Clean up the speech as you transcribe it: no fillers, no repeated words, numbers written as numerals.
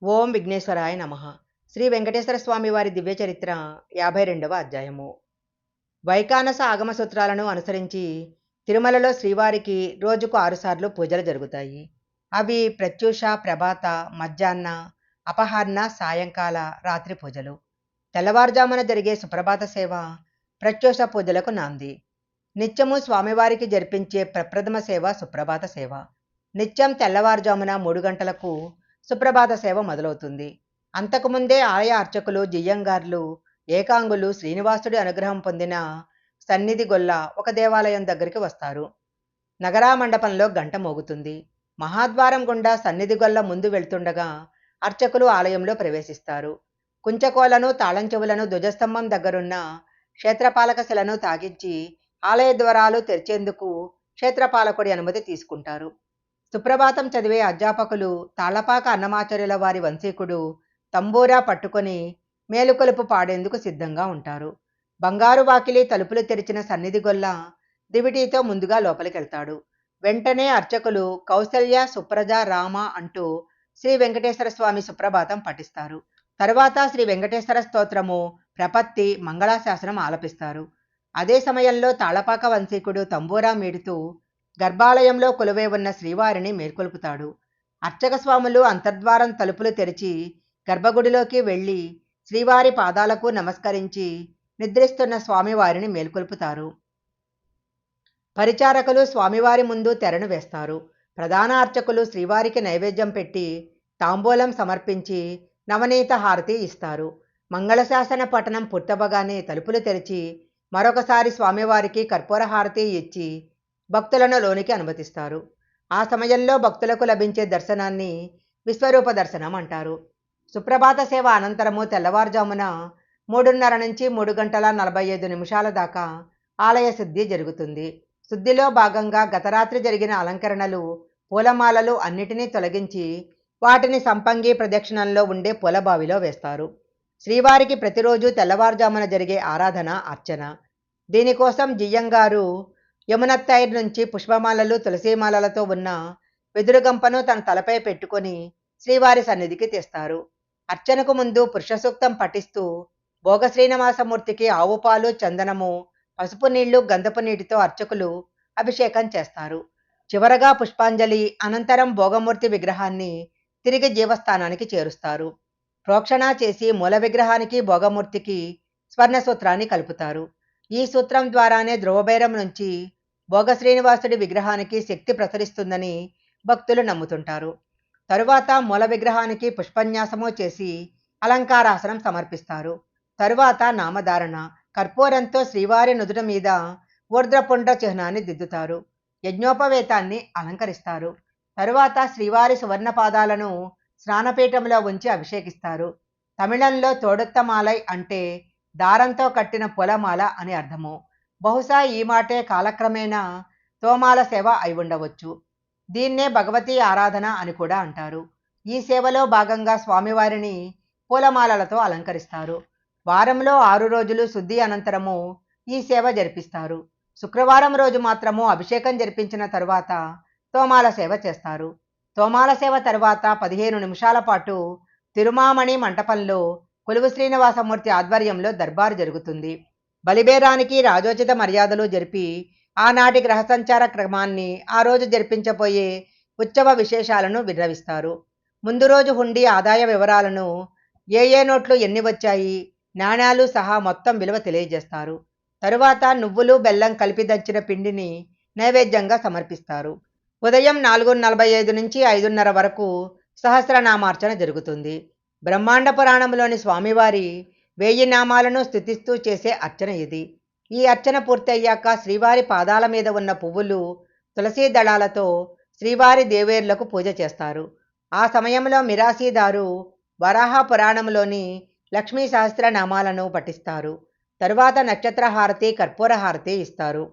ఓం విఘ్నేశ్వరాయ నమః. శ్రీ వెంకటేశ్వర స్వామి వారి దివ్య చరిత్ర 52వ అధ్యాయము. వైకానస ఆగమ సూత్రాలను అనుసరించి తిరుమలలో శ్రీవారికి రోజుకు 6 సార్లు పూజలు జరుగుతాయి. అవి ప్రత్యూష, ప్రభాత, మధ్యాహ్న, అపహార్న, సాయంకాల, రాత్రి పూజలు. తెల్లవారుజామున జరిగే సుప్రభాత సేవ ప్రత్యూష పూజలకు నాంది. నిత్యము స్వామివారికి జరిపించే ప్రప్రథమ సేవ సుప్రభాత సేవ. నిత్యం తెల్లవారుజామున 3 గంటలకు సుప్రభాత సేవ మొదలవుతుంది. అంతకుముందే ఆలయ అర్చకులు, జియ్యంగార్లు, ఏకాంగులు శ్రీనివాసుడి అనుగ్రహం పొందిన సన్నిధి గొల్ల ఒక దేవాలయం దగ్గరికి వస్తారు. నగరా మండపంలో గంట మోగుతుంది. మహాద్వారం గుండా సన్నిధి గొల్ల ముందు వెళ్తుండగా అర్చకులు ఆలయంలో ప్రవేశిస్తారు. కుంచకోలను, తాళం చెవులను ధ్వజస్తంభం దగ్గరున్న క్షేత్రపాలక శిలను తాగించి ఆలయ ద్వారాలు తెరిచేందుకు క్షేత్రపాలకుడి అనుమతి తీసుకుంటారు. సుప్రభాతం చదివే అధ్యాపకులు తాళపాక అన్నమాచార్యుల వారి వంశీకుడు తంబూరా పట్టుకొని మేలుకొలుపు పాడేందుకు సిద్ధంగా ఉంటారు. బంగారు వాకిలి తలుపులు తెరిచిన సన్నిధి గొల్ల దివిటీతో ముందుగా లోపలికెళ్తాడు. వెంటనే అర్చకులు కౌసల్య, సుప్రజ, రామ అంటూ శ్రీ వెంకటేశ్వర స్వామి సుప్రభాతం పఠిస్తారు. తరువాత శ్రీ వెంకటేశ్వర స్తోత్రము, ప్రపత్తి, మంగళాశాసనం ఆలపిస్తారు. అదే సమయంలో తాళపాక వంశీకుడు తంబూరా మీడుతూ గర్భాలయంలో కొలువై ఉన్న శ్రీవారిని మేల్కొల్పుతాడు. అర్చక స్వాములు అంతర్ద్వారం తలుపులు తెరిచి గర్భగుడిలోకి వెళ్ళి శ్రీవారి పాదాలకు నమస్కరించి నిద్రిస్తున్న స్వామివారిని మేల్కొల్పుతారు. పరిచారకులు స్వామివారి ముందు తెరను వేస్తారు. ప్రధాన అర్చకులు శ్రీవారికి నైవేద్యం పెట్టి తాంబూలం సమర్పించి నవనీత హారతి ఇస్తారు. మంగళశాసన పఠనం పూర్తవగానే తలుపులు తెరిచి మరొకసారి స్వామివారికి కర్పూర హారతి ఇచ్చి భక్తులను లోనికి అనుమతిస్తారు. ఆ సమయంలో భక్తులకు లభించే దర్శనాన్ని విశ్వరూప దర్శనం అంటారు. సుప్రభాత సేవ అనంతరము తెల్లవారుజామున 3:30 నుంచి 3:45 దాకా ఆలయ శుద్ధి జరుగుతుంది. శుద్ధిలో భాగంగా గతరాత్రి జరిగిన అలంకరణలు, పూలమాలలు అన్నిటినీ తొలగించి వాటిని సంపంగి ప్రదక్షిణంలో ఉండే పూలబావిలో వేస్తారు. శ్రీవారికి ప్రతిరోజు తెల్లవారుజామున జరిగే ఆరాధన, అర్చన. దీనికోసం జియ్యంగారు యమునత్తైర్ నుంచి పుష్పమాలలు, తులసీమాలలతో ఉన్న వెదురుగంపను తన తలపై పెట్టుకొని శ్రీవారి సన్నిధికి తెస్తారు. అర్చనకు ముందు పురుష సూక్తం పఠిస్తూ భోగ శ్రీనివాసమూర్తికి ఆవు పాలు, చందనము, పసుపు నీళ్లు, గంధపు నీటితో అర్చకులు అభిషేకం చేస్తారు. చివరగా పుష్పాంజలి అనంతరం భోగమూర్తి విగ్రహాన్ని తిరిగి జీవస్థానానికి చేరుస్తారు. ప్రోక్షణ చేసి మూల విగ్రహానికి, భోగమూర్తికి స్వర్ణ సూత్రాన్ని కలుపుతారు. ఈ సూత్రం ద్వారానే ధ్రువబైరం నుంచి భోగ శ్రీనివాసుడి విగ్రహానికి శక్తి ప్రసరిస్తుందని భక్తులు నమ్ముతుంటారు. తరువాత మూల విగ్రహానికి పుష్పన్యాసము చేసి అలంకారాసనం సమర్పిస్తారు. తరువాత నామధారణ, కర్పూరంతో శ్రీవారి నుదుట మీద ఊర్ధ్వపుండ్ర చిహ్నాన్ని దిద్దుతారు. యజ్ఞోపవేతాన్ని అలంకరిస్తారు. తరువాత శ్రీవారి సువర్ణ పాదాలను స్నానపీఠంలో ఉంచి అభిషేకిస్తారు. తమిళంలో తోడుత్తమాలై అంటే దారంతో కట్టిన పూలమాల అని అర్థము. బహుశా ఈ మాటే కాలక్రమేణా తోమాల సేవ అయి ఉండవచ్చు. దీన్నే భగవతీ ఆరాధన అని కూడా అంటారు. ఈ సేవలో భాగంగా స్వామివారిని పూలమాలలతో అలంకరిస్తారు. వారంలో 6 రోజులు శుద్ధి అనంతరము ఈ సేవ జరిపిస్తారు. శుక్రవారం రోజు మాత్రము అభిషేకం జరిపించిన తరువాత తోమాల సేవ చేస్తారు. తోమాల సేవ తరువాత 15 నిమిషాల పాటు తిరుమామణి మంటపంలో కొలువు శ్రీనివాసమూర్తి ఆధ్వర్యంలో దర్బారు జరుగుతుంది. బలిబేరానికి రాజోచిత మర్యాదలు జరిపి ఆనాటి గ్రహ సంచార క్రమాన్ని, ఆ రోజు జరిపించబోయే ఉత్సవ విశేషాలను విన్నవిస్తారు. ముందు రోజు హుండీ ఆదాయ వివరాలను, ఏ నోట్లు ఎన్ని వచ్చాయి, నాణ్యాలు సహా మొత్తం విలువ తెలియజేస్తారు. తరువాత నువ్వులు, బెల్లం కలిపి దంచిన పిండిని నైవేద్యంగా సమర్పిస్తారు. ఉదయం 4:45 నుంచి 5:30 వరకు సహస్రనామార్చన జరుగుతుంది. బ్రహ్మాండ పురాణంలోని స్వామివారి 1000 నామాలను స్తుతిస్తూ చేసే అర్చన ఇది. ఈ అర్చన పూర్తయ్యాక శ్రీవారి పాదాల మీద ఉన్న పువ్వులు, తులసీ దళాలతో శ్రీవారి దేవేర్లకు పూజ చేస్తారు. ఆ సమయంలో మిరాసీదారు వరాహ పురాణంలోని లక్ష్మీ సహస్రనామాలను పఠిస్తారు. తరువాత నక్షత్ర హారతి, కర్పూర హారతి ఇస్తారు.